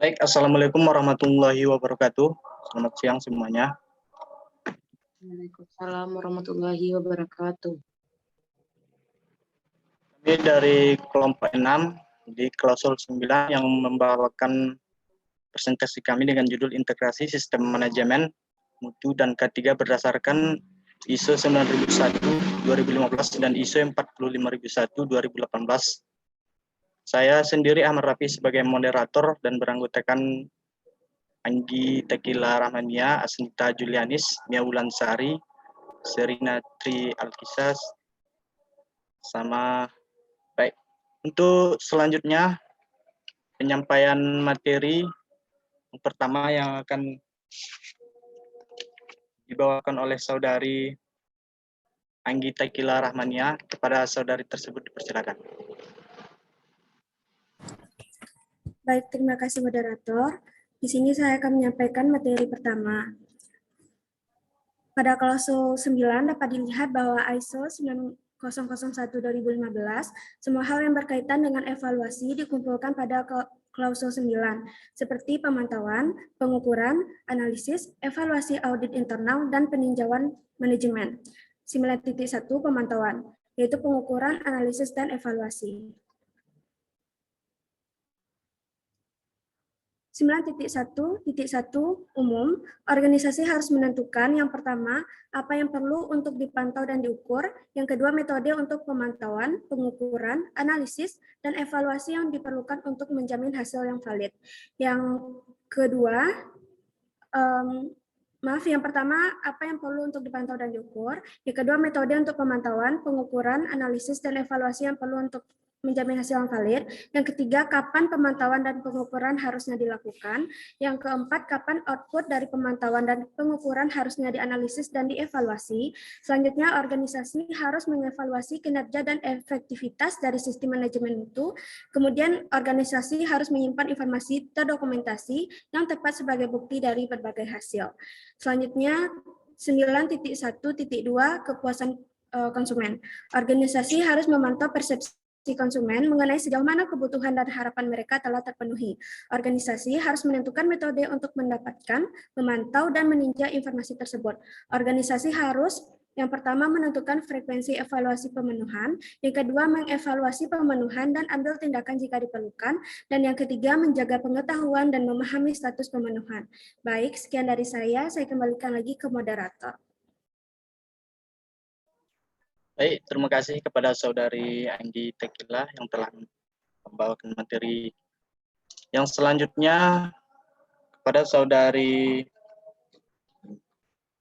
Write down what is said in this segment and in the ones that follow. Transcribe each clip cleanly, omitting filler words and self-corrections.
Baik, Assalamualaikum warahmatullahi wabarakatuh. Selamat siang semuanya. Waalaikumsalam warahmatullahi wabarakatuh. Kami dari kelompok 6 di klausul 9 yang membawakan presentasi kami dengan judul Integrasi Sistem Manajemen Mutu dan K3 berdasarkan ISO 9001-2015 dan ISO 45001-2018. Saya sendiri Ahmad Rafi sebagai moderator dan beranggotakan Anggi Tekila Rahmania, Asnita Julianis, Mia Wulansari, Serina Tri Alkisas, sama baik. Untuk selanjutnya penyampaian materi yang pertama yang akan dibawakan oleh saudari Anggi Tekila Rahmania. Kepada saudari tersebut dipersilakan. Baik, terima kasih moderator. Di sini saya akan menyampaikan materi pertama. Pada klausul 9 dapat dilihat bahwa ISO 9001-2015, semua hal yang berkaitan dengan evaluasi dikumpulkan pada klausul 9, seperti pemantauan, pengukuran, analisis, evaluasi audit internal, dan peninjauan manajemen. 9.1 pemantauan, yaitu pengukuran, analisis, dan evaluasi. 9.1.1 umum, organisasi harus menentukan yang pertama, apa yang perlu untuk dipantau dan diukur, yang kedua, metode untuk pemantauan, pengukuran, analisis, dan evaluasi yang diperlukan untuk menjamin hasil yang valid. Yang kedua, yang pertama, apa yang perlu untuk dipantau dan diukur, yang kedua, metode untuk pemantauan, pengukuran, analisis, dan evaluasi yang perlu untuk menjamin hasil yang valid. Yang ketiga, kapan pemantauan dan pengukuran harusnya dilakukan. Yang keempat, kapan output dari pemantauan dan pengukuran harusnya dianalisis dan dievaluasi. Selanjutnya, organisasi harus mengevaluasi kinerja dan efektivitas dari sistem manajemen mutu. Kemudian, organisasi harus menyimpan informasi terdokumentasi yang tepat sebagai bukti dari berbagai hasil. Selanjutnya, 9.1.2 kepuasan konsumen. Organisasi harus memantau persepsi konsumen mengenai sejauh mana kebutuhan dan harapan mereka telah terpenuhi. Organisasi harus menentukan metode untuk mendapatkan, memantau, dan meninjau informasi tersebut. Organisasi harus yang pertama menentukan frekuensi evaluasi pemenuhan, yang kedua mengevaluasi pemenuhan dan ambil tindakan jika diperlukan, dan yang ketiga menjaga pengetahuan dan memahami status pemenuhan. Baik, sekian dari saya kembalikan lagi ke moderator. Baik, terima kasih kepada saudari Anggi Tekila yang telah membawakan materi. Yang selanjutnya kepada saudari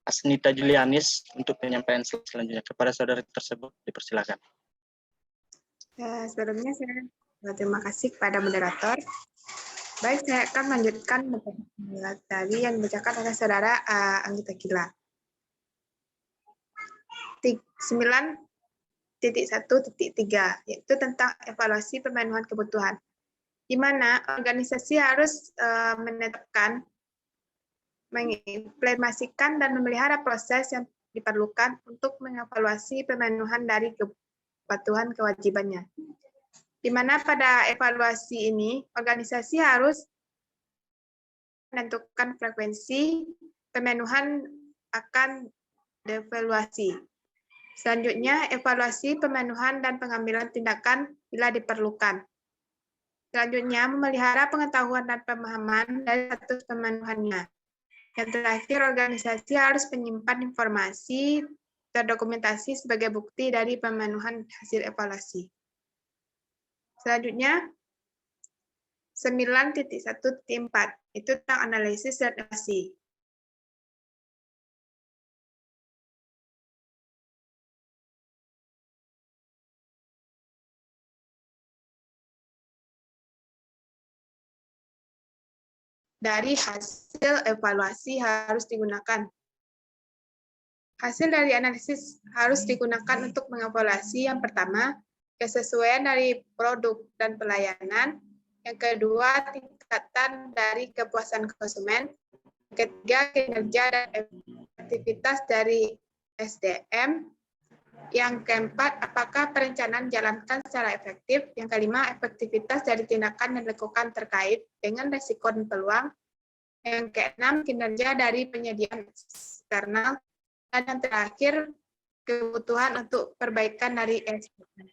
Asnita Julianis untuk penyampaian selanjutnya. Kepada saudari tersebut dipersilakan. Sebelumnya saya terima kasih kepada moderator. Baik, saya akan melanjutkan materi yang dibacakan oleh saudara Anggi Tekila. 9.1.3 yaitu tentang evaluasi pemenuhan kebutuhan, di mana organisasi harus menetapkan, mengimplementasikan dan memelihara proses yang diperlukan untuk mengevaluasi pemenuhan dari kebutuhan kewajibannya. Di mana pada evaluasi ini organisasi harus menentukan frekuensi pemenuhan akan devaluasi. Selanjutnya, evaluasi pemenuhan dan pengambilan tindakan bila diperlukan. Selanjutnya, memelihara pengetahuan dan pemahaman dari status pemenuhannya. Yang terakhir, organisasi harus menyimpan informasi terdokumentasi sebagai bukti dari pemenuhan hasil evaluasi. Selanjutnya, 9.1.4, itu tentang analisis dan evaluasi. Dari hasil evaluasi harus digunakan. Hasil dari analisis harus digunakan untuk mengevaluasi yang pertama, kesesuaian dari produk dan pelayanan, yang kedua, tingkatan dari kepuasan konsumen, yang ketiga, kinerja dan efektivitas dari SDM, Yang keempat, apakah perencanaan dijalankan secara efektif? Yang kelima, efektivitas dari tindakan yang dilakukan terkait dengan risiko dan peluang. Yang keenam, kinerja dari penyediaan eksternal. Dan yang terakhir, kebutuhan untuk perbaikan dari SDM.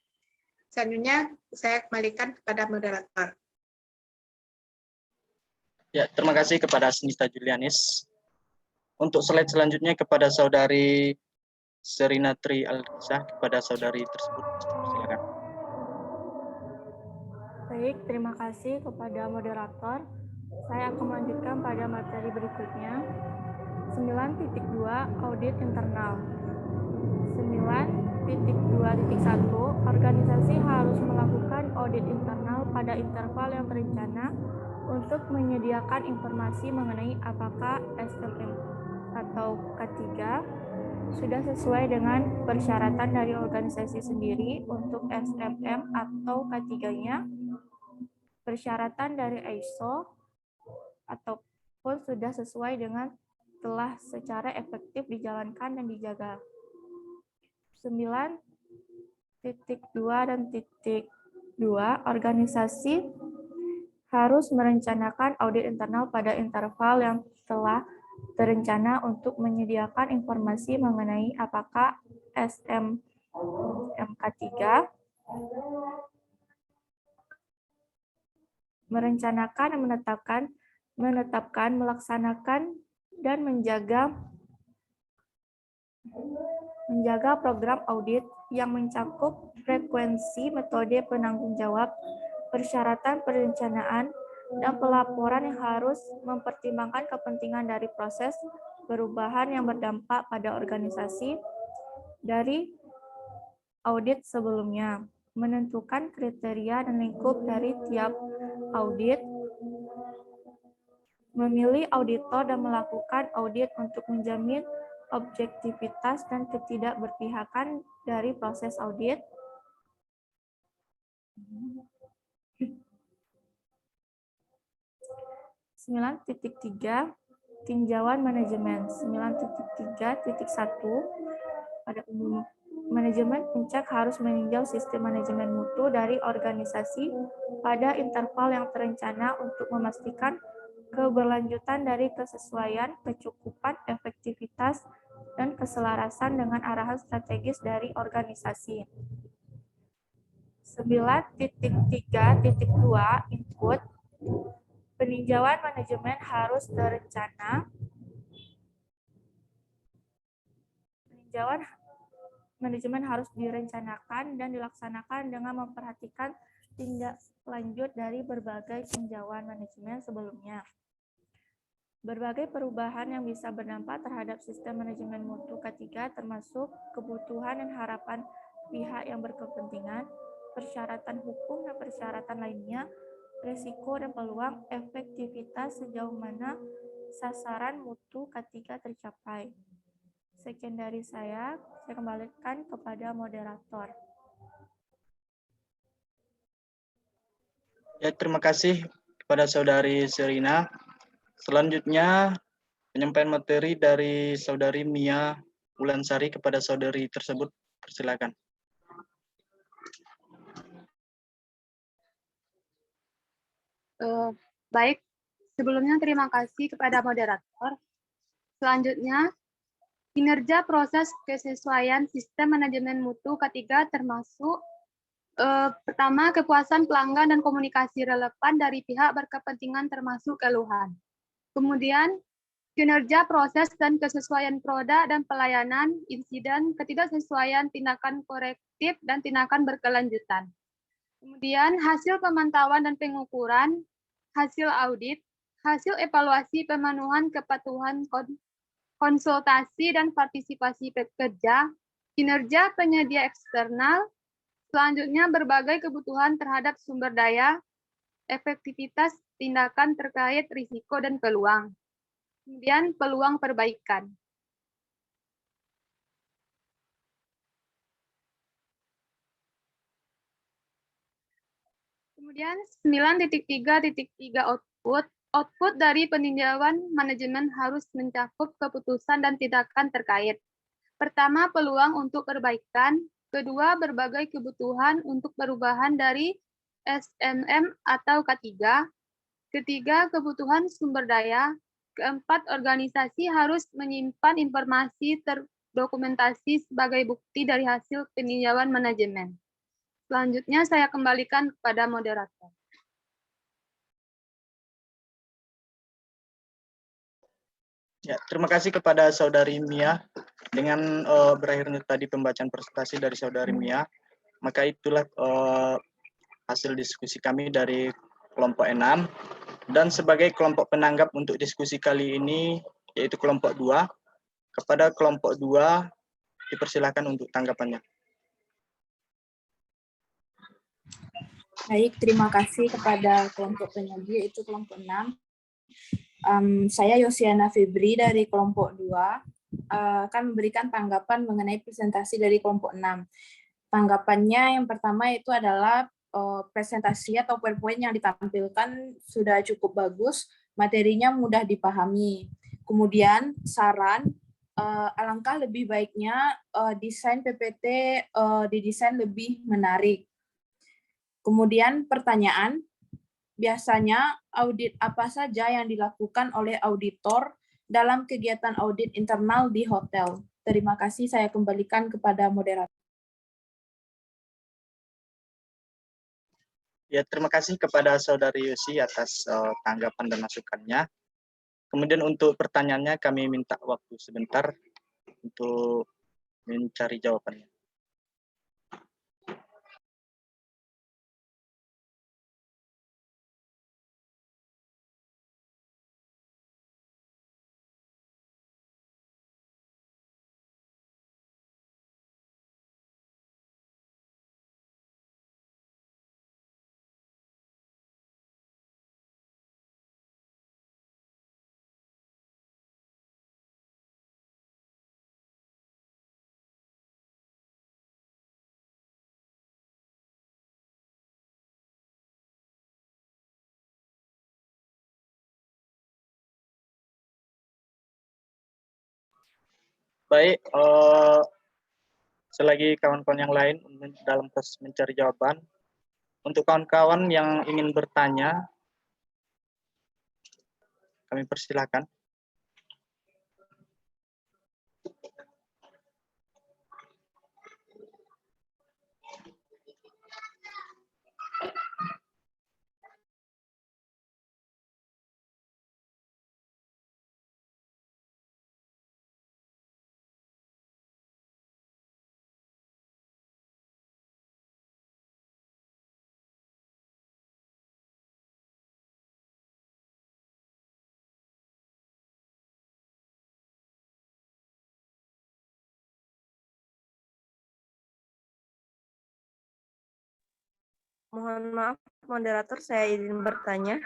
Selanjutnya, saya kembalikan kepada moderator. Ya, terima kasih kepada Sinita Julianis. Untuk slide selanjutnya kepada Saudari Serina Tri Alisa, kepada saudari tersebut. Silakan. Baik, terima kasih kepada moderator. Saya akan melanjutkan pada materi berikutnya. 9.2 Audit internal. 9.2.1 Organisasi harus melakukan audit internal pada interval yang terencana untuk menyediakan informasi mengenai apakah SMM atau K3 sudah sesuai dengan persyaratan dari organisasi sendiri untuk SMM atau K3-nya, persyaratan dari ISO, ataupun sudah sesuai dengan telah secara efektif dijalankan dan dijaga. 9.2 dan titik 2, organisasi harus merencanakan audit internal pada interval yang telah terencana untuk menyediakan informasi mengenai apakah SMMK3 merencanakan dan menetapkan, melaksanakan, dan menjaga program audit yang mencakup frekuensi, metode penanggung jawab, persyaratan perencanaan, dan pelaporan yang harus mempertimbangkan kepentingan dari proses perubahan yang berdampak pada organisasi dari audit sebelumnya, menentukan kriteria dan lingkup dari tiap audit, memilih auditor dan melakukan audit untuk menjamin objektivitas dan ketidakberpihakan dari proses audit. 9.3 Tinjauan manajemen. 9.3.1 pada umum manajemen puncak harus meninjau sistem manajemen mutu dari organisasi pada interval yang terencana untuk memastikan keberlanjutan dari kesesuaian, kecukupan, efektivitas, dan keselarasan dengan arahan strategis dari organisasi. 9.3.2 Input. Peninjauan manajemen harus terencana. Peninjauan manajemen harus direncanakan dan dilaksanakan dengan memperhatikan tindak lanjut dari berbagai tinjauan manajemen sebelumnya. Berbagai perubahan yang bisa berdampak terhadap sistem manajemen mutu K3 termasuk kebutuhan dan harapan pihak yang berkepentingan, persyaratan hukum dan persyaratan lainnya, risiko dan peluang, efektivitas sejauh mana sasaran mutu K3 tercapai. Sekian dari saya kembalikan kepada moderator. Ya, terima kasih kepada Saudari Serina. Selanjutnya, penyampaian materi dari Saudari Mia Ulansari kepada saudari tersebut. Persilakan. Baik, sebelumnya terima kasih kepada moderator. Selanjutnya, kinerja proses kesesuaian sistem manajemen mutu K3 termasuk pertama, kepuasan pelanggan dan komunikasi relevan dari pihak berkepentingan termasuk keluhan. Kemudian, kinerja proses dan kesesuaian produk dan pelayanan, insiden, ketidaksesuaian, tindakan korektif, dan tindakan berkelanjutan. Kemudian, hasil pemantauan dan pengukuran, hasil audit, hasil evaluasi pemenuhan kepatuhan konsultasi dan partisipasi pekerja, kinerja penyedia eksternal, selanjutnya berbagai kebutuhan terhadap sumber daya, efektivitas tindakan terkait risiko dan peluang. Kemudian peluang perbaikan. Kemudian 9.3.3 output. Output dari peninjauan manajemen harus mencakup keputusan dan tindakan terkait. Pertama, peluang untuk perbaikan. Kedua, berbagai kebutuhan untuk perubahan dari SMM atau K3. Ketiga, kebutuhan sumber daya. Keempat, organisasi harus menyimpan informasi terdokumentasi sebagai bukti dari hasil peninjauan manajemen. Selanjutnya, saya kembalikan kepada moderator. Ya, terima kasih kepada Saudari Mia. Dengan berakhirnya tadi pembacaan presentasi dari Saudari Mia, maka itulah hasil diskusi kami dari kelompok 6. Dan sebagai kelompok penanggap untuk diskusi kali ini, yaitu kelompok 2, kepada kelompok 2 dipersilakan untuk tanggapannya. Baik, terima kasih kepada kelompok penyaji, yaitu kelompok 6. Saya Yosiana Febri dari kelompok 2 akan memberikan tanggapan mengenai presentasi dari kelompok 6. Tanggapannya yang pertama itu adalah presentasi atau PowerPoint yang ditampilkan sudah cukup bagus, materinya mudah dipahami. Kemudian saran, alangkah lebih baiknya desain PPT didesain lebih menarik. Kemudian pertanyaan, biasanya audit apa saja yang dilakukan oleh auditor dalam kegiatan audit internal di hotel? Terima kasih, saya kembalikan kepada moderator. Ya, terima kasih kepada Saudari Yosi atas tanggapan dan masukannya. Kemudian untuk pertanyaannya kami minta waktu sebentar untuk mencari jawabannya. Baik, selagi kawan-kawan yang lain dalam proses mencari jawaban, untuk kawan-kawan yang ingin bertanya, kami persilakan. Mohon maaf, moderator, saya izin bertanya.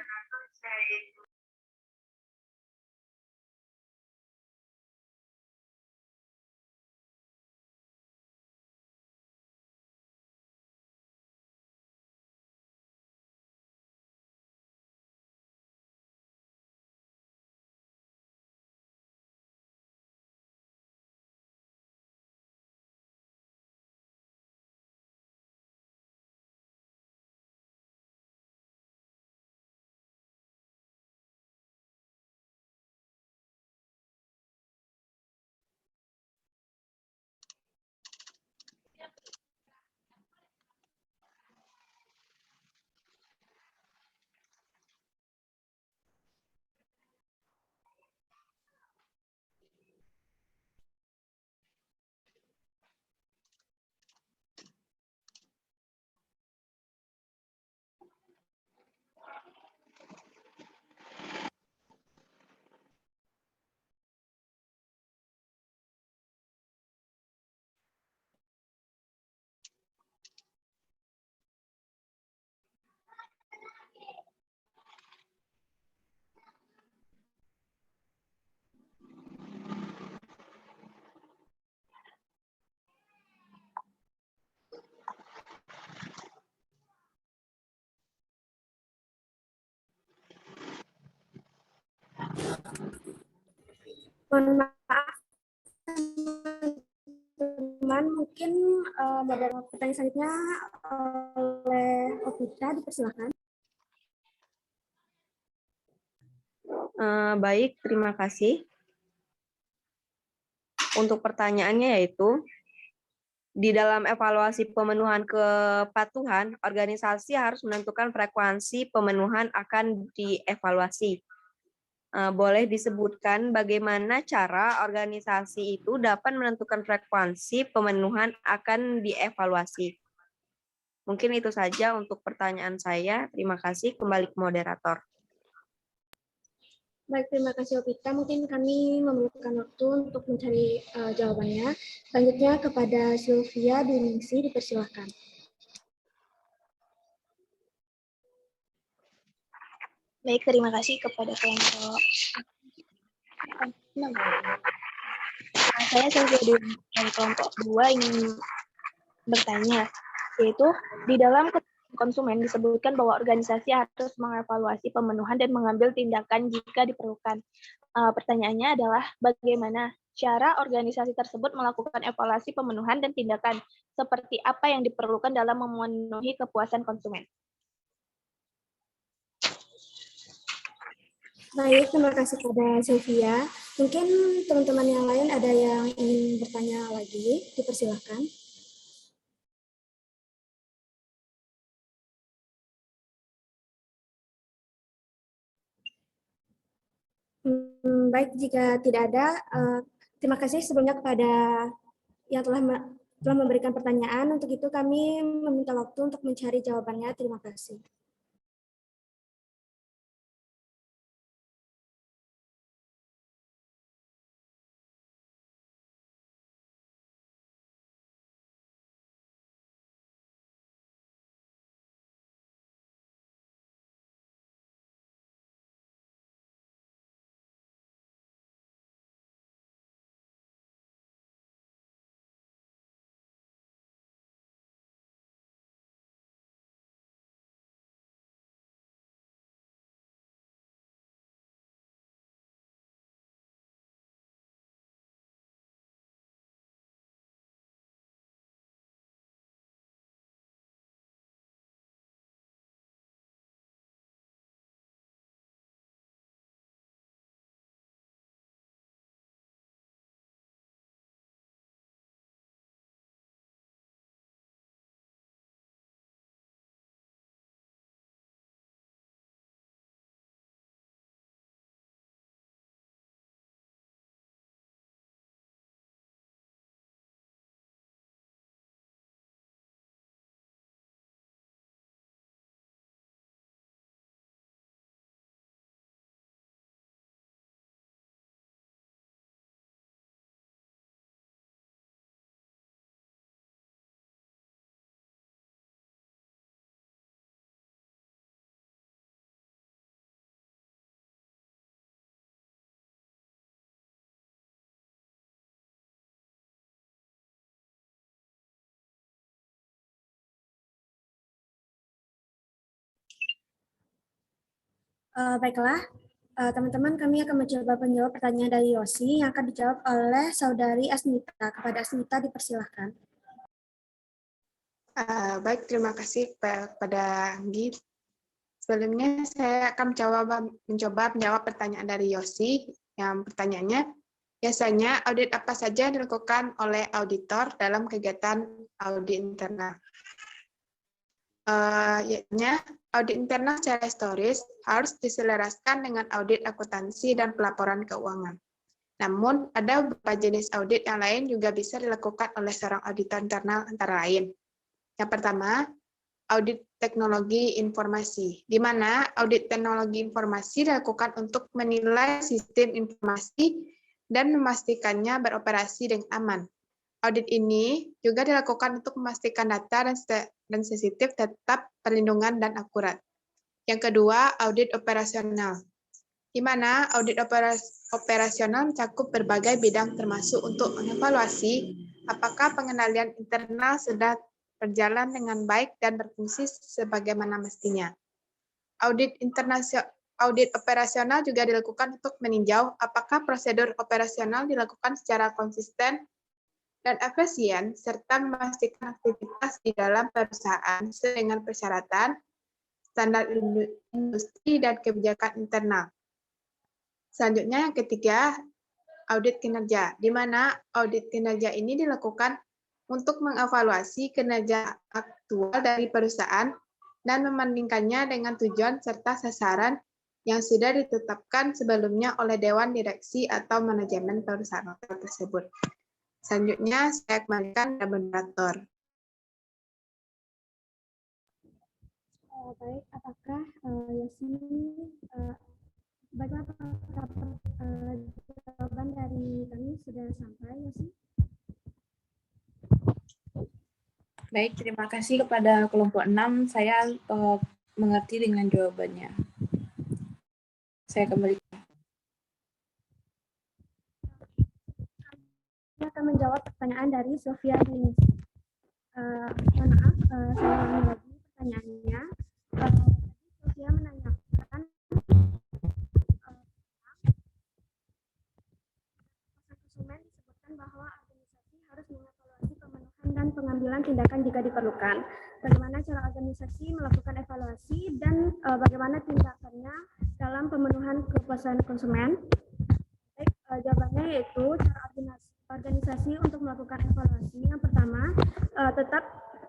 Mohon maaf, Pertanyaan selanjutnya oleh Opita, dipersilakan. Baik, terima kasih. Untuk pertanyaannya yaitu, di dalam evaluasi pemenuhan kepatuhan, organisasi harus menentukan frekuensi pemenuhan akan dievaluasi. Boleh disebutkan bagaimana cara organisasi itu dapat menentukan frekuensi pemenuhan akan dievaluasi. Mungkin itu saja untuk pertanyaan saya. Terima kasih. Kembali ke moderator. Baik, terima kasih Opita. Mungkin kami memerlukan waktu untuk mencari jawabannya. Selanjutnya kepada Sylvia Dwiningsi, dipersilakan. Baik, terima kasih kepada kelompok. Saya Sylvia dari kelompok 2 ingin bertanya, yaitu di dalam konsumen disebutkan bahwa organisasi harus mengevaluasi pemenuhan dan mengambil tindakan jika diperlukan. Pertanyaannya adalah bagaimana cara organisasi tersebut melakukan evaluasi pemenuhan dan tindakan seperti apa yang diperlukan dalam memenuhi kepuasan konsumen. Baik, terima kasih kepada Sylvia. Mungkin teman-teman yang lain ada yang ingin bertanya lagi, dipersilakan. Baik, jika tidak ada, terima kasih sebelumnya kepada yang telah memberikan pertanyaan. Untuk itu kami meminta waktu untuk mencari jawabannya. Terima kasih. Baiklah, teman-teman, kami akan mencoba menjawab pertanyaan dari Yosi yang akan dijawab oleh saudari Asmita. Kepada Asmita, dipersilahkan. Baik, terima kasih kepada Anggi. Sebelumnya saya akan mencoba menjawab pertanyaan dari Yosi. Yang pertanyaannya, biasanya audit apa saja yang dilakukan oleh auditor dalam kegiatan audit internal? Audit internal secara historis harus diselaraskan dengan audit akuntansi dan pelaporan keuangan. Namun, ada beberapa jenis audit yang lain juga bisa dilakukan oleh seorang auditor internal antara lain. Yang pertama, audit teknologi informasi, di mana audit teknologi informasi dilakukan untuk menilai sistem informasi dan memastikannya beroperasi dengan aman. Audit ini juga dilakukan untuk memastikan data dan sensitif tetap perlindungan dan akurat. Yang kedua, audit operasional, di mana audit operasional mencakup berbagai bidang termasuk untuk mengevaluasi apakah pengendalian internal sudah berjalan dengan baik dan berfungsi sebagaimana mestinya. Audit operasional juga dilakukan untuk meninjau apakah prosedur operasional dilakukan secara konsisten dan efisien, serta memastikan aktivitas di dalam perusahaan sesuai dengan persyaratan, standar industri, dan kebijakan internal. Selanjutnya yang ketiga, audit kinerja, di mana audit kinerja ini dilakukan untuk mengevaluasi kinerja aktual dari perusahaan dan membandingkannya dengan tujuan serta sasaran yang sudah ditetapkan sebelumnya oleh Dewan Direksi atau manajemen perusahaan tersebut. Selanjutnya, saya kembalikan ke moderator. Baik, apakah Yasmin, bagaimana jawaban dari kami sudah sampai, Yasmin? Baik, terima kasih kepada kelompok 6. Saya mengerti dengan jawabannya. Saya kembali. Saya akan menjawab pertanyaan dari Sofia Denis. Mohon maaf, saya ulangi lagi pertanyaannya. Tadi Sofia menanyakan konsumen disebutkan bahwa organisasi harus mengevaluasi pemenuhan dan pengambilan tindakan jika diperlukan. Bagaimana cara organisasi melakukan evaluasi dan bagaimana tindakannya dalam pemenuhan kepuasan konsumen? Baik, jawabannya yaitu cara organisasi untuk melakukan evaluasi. Yang pertama,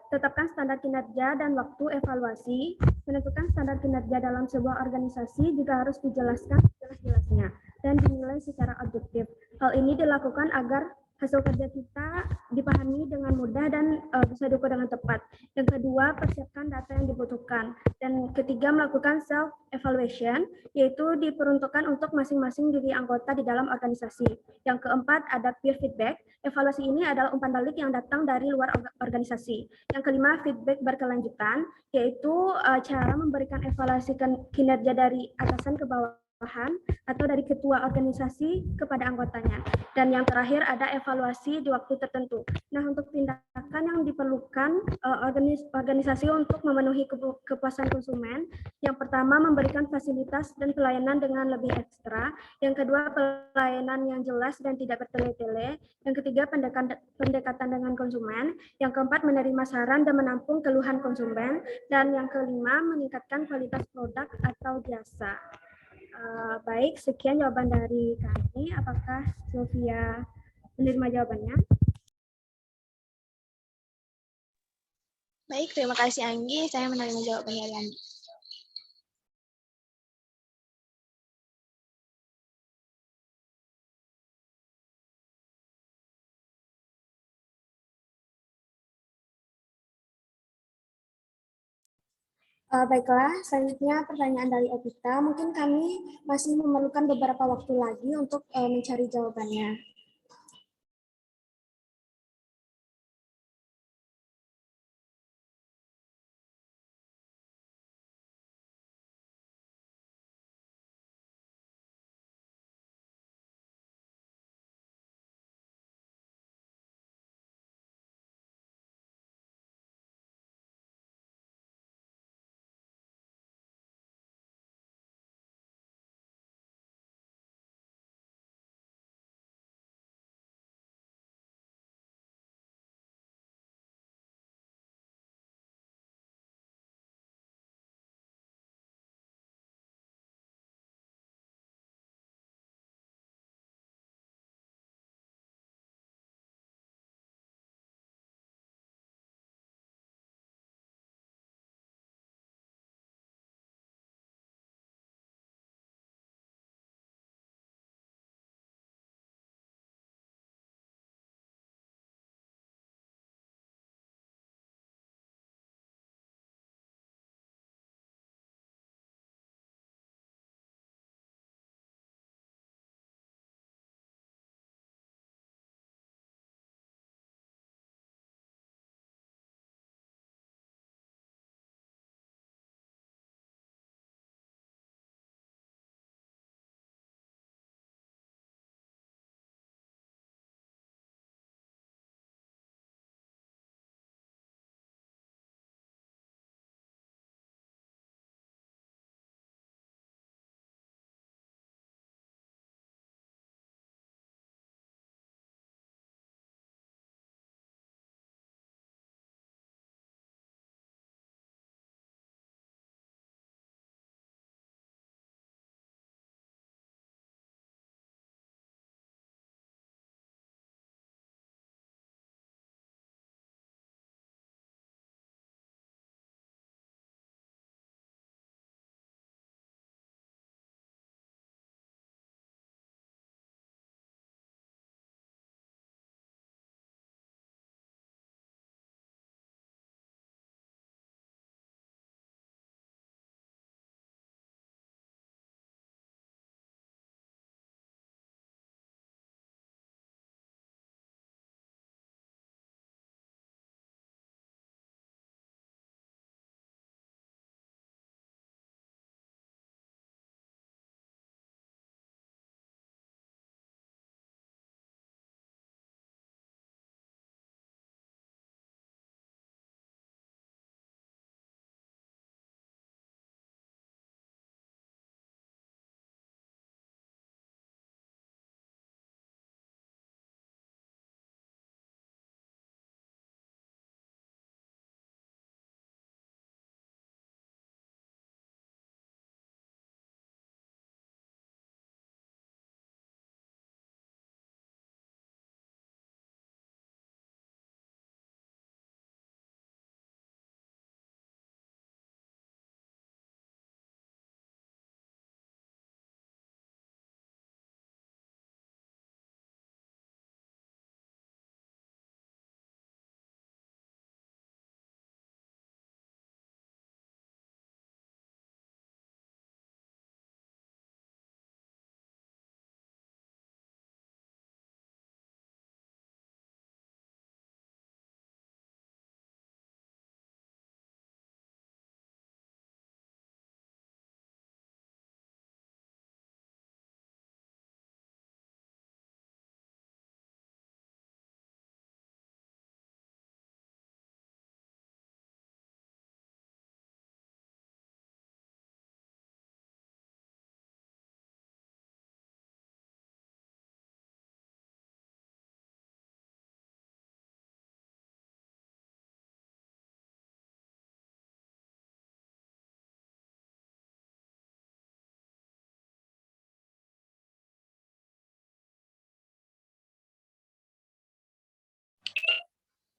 tetapkan standar kinerja dan waktu evaluasi. Menentukan standar kinerja dalam sebuah organisasi juga harus dijelaskan jelas-jelasnya dan dinilai secara objektif. Hal ini dilakukan agar hasil kerja kita dipahami dengan mudah dan bisa diukur dengan tepat. Yang kedua, persiapkan data yang dibutuhkan. Dan ketiga, melakukan self-evaluation, yaitu diperuntukkan untuk masing-masing diri anggota di dalam organisasi. Yang keempat, ada peer feedback. Evaluasi ini adalah umpan balik yang datang dari luar organisasi. Yang kelima, feedback berkelanjutan, yaitu cara memberikan evaluasi kinerja dari atasan ke bawah atau dari ketua organisasi kepada anggotanya. Dan yang terakhir ada evaluasi di waktu tertentu. Nah, untuk tindakan yang diperlukan organisasi untuk memenuhi kepuasan konsumen, yang pertama memberikan fasilitas dan pelayanan dengan lebih ekstra, yang kedua pelayanan yang jelas dan tidak bertele-tele, yang ketiga pendekatan dengan konsumen, yang keempat menerima saran dan menampung keluhan konsumen, dan yang kelima meningkatkan kualitas produk atau jasa. Baik, sekian jawaban dari kami. Apakah Sylvia menerima jawabannya? Baik, terima kasih Anggi. Saya menerima jawaban dari Anggi. Baiklah, selanjutnya pertanyaan dari Evita. Mungkin kami masih memerlukan beberapa waktu lagi untuk mencari jawabannya.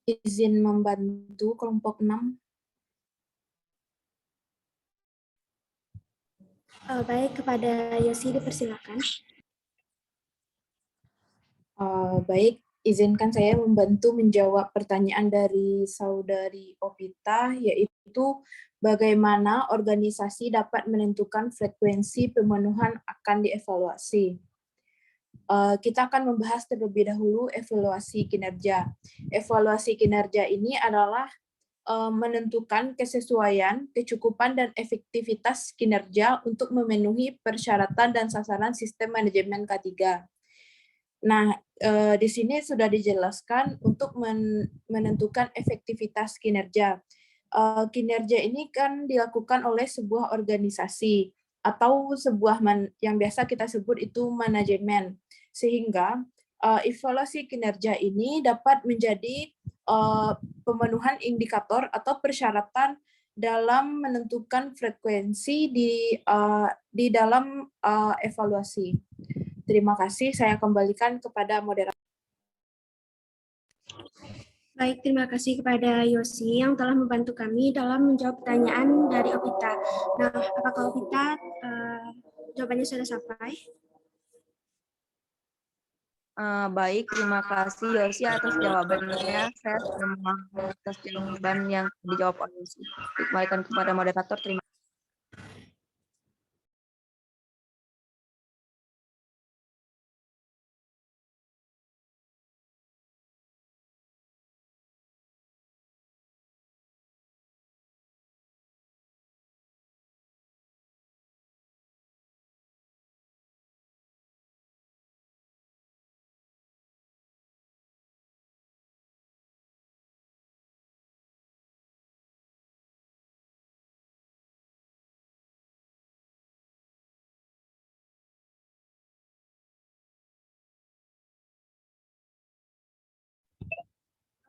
izin membantu kelompok 6. Baik, kepada Yosi dipersilakan. Baik, izinkan saya membantu menjawab pertanyaan dari saudari Opita, yaitu bagaimana organisasi dapat menentukan frekuensi pemenuhan akan dievaluasi. Kita akan membahas terlebih dahulu evaluasi kinerja. Evaluasi kinerja ini adalah menentukan kesesuaian, kecukupan, dan efektivitas kinerja untuk memenuhi persyaratan dan sasaran sistem manajemen K3. Nah, di sini sudah dijelaskan untuk menentukan efektivitas kinerja. Kinerja ini kan dilakukan oleh sebuah organisasi atau sebuah yang biasa kita sebut itu manajemen. Sehingga evaluasi kinerja ini dapat menjadi pemenuhan indikator atau persyaratan dalam menentukan frekuensi di dalam evaluasi. Terima kasih, saya kembalikan kepada moderator. Baik, terima kasih kepada Yosi yang telah membantu kami dalam menjawab pertanyaan dari Opita. Nah, apakah Opita jawabannya sudah sampai? Baik, terima kasih Yosi atas jawabannya. Saya sudah memahami atas jawaban yang dijawab oleh Yosi. Dikembalikan kepada moderator. Terima kasih.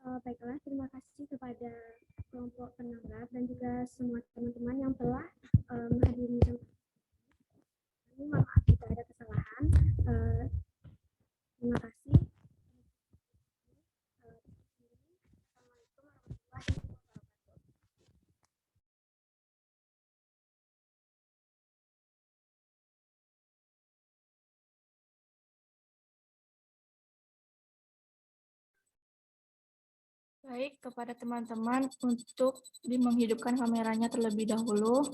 Baiklah, terima kasih kepada kelompok penanggap dan juga semua teman-teman yang telah menghadiri. Ini maaf jika ada kesalahan. Terima kasih. Baik, kepada teman-teman untuk menghidupkan kameranya terlebih dahulu.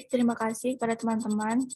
Terima kasih kepada teman-teman.